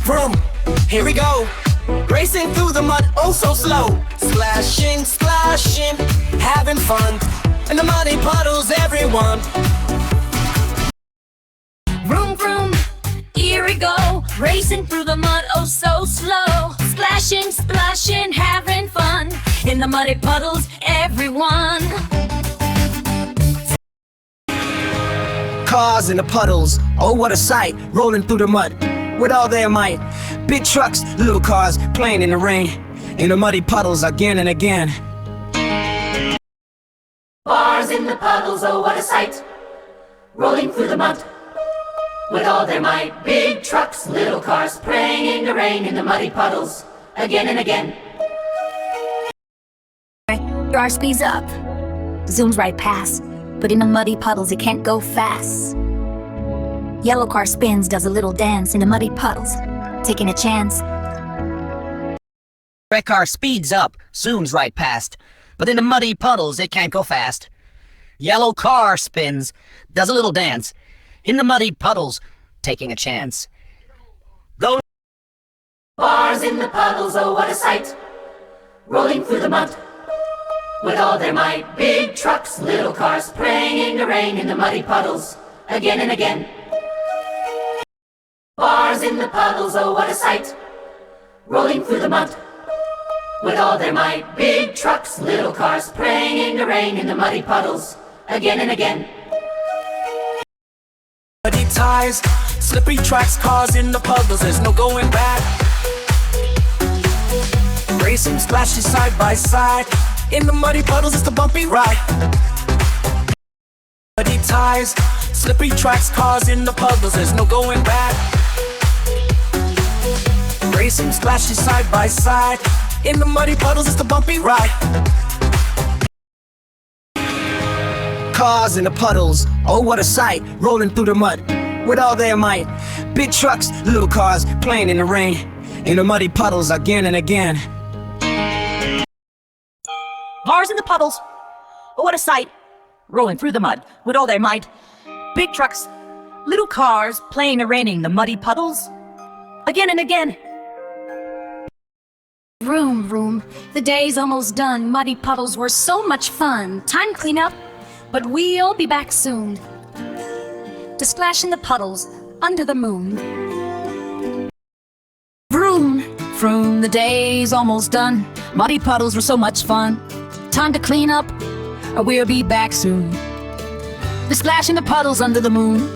Vroom, here we go. Racing through the mud, oh so slow. Splashing, splashing, having fun. In the muddy puddles, everyone. Vroom, vroom, here we go. Racing through the mud, oh so slow. Splashing, splashing, having fun. In the muddy puddles, everyone. Cars in the puddles, oh what a sight. Rolling through the mud with all their might. Big trucks, little cars, playing in the rain. In the muddy puddles again and again. Cars in the puddles, oh what a sight. Rolling through the mud with all their might. Big trucks, little cars, playing in the rain. In the muddy puddles again and again. Our speeds up, zooms right past, but in the muddy puddles it can't go fast. Yellow car spins, does a little dance in the muddy puddles, taking a chance. Red car speeds up, zooms right past, but in the muddy puddles it can't go fast. Yellow car spins, does a little dance in the muddy puddles, taking a chance. Those Cars in the puddles, oh what a sight. Rolling through the mud with all their might. Big trucks, little cars, playing in the rain. In the muddy puddles again and again. Cars in the puddles, oh what a sight. Rolling through the mud with all their might. Big trucks, little cars, playing in the rain. In the muddy puddles again and again. Muddy tires, slippery tracks, cars in the puddles, there's no going back. Racing, splashing side by side. In the muddy puddles, it's the bumpy ride. Muddy tires, slippery tracks, cars in the puddles, there's no going back. Racing, splashing side by side. In the muddy puddles, it's the bumpy ride. Cars in the puddles, oh what a sight. Rolling through the mud with all their might. Big trucks, little cars, playing in the rain. In the muddy puddles again and again. Cars in the puddles, oh what a sight. Rolling through the mud with all their might. Big trucks, little cars, playing in the rain. In the muddy puddles again and again. Vroom, vroom, the day's almost done. Muddy puddles were so much fun. Time to clean up, but we'll be back soon to splash in the puddles under the moon. Vroom, vroom, the day's almost done. Muddy puddles were so much fun. Time to clean up, or we'll be back soon to splash in the puddles under the moon.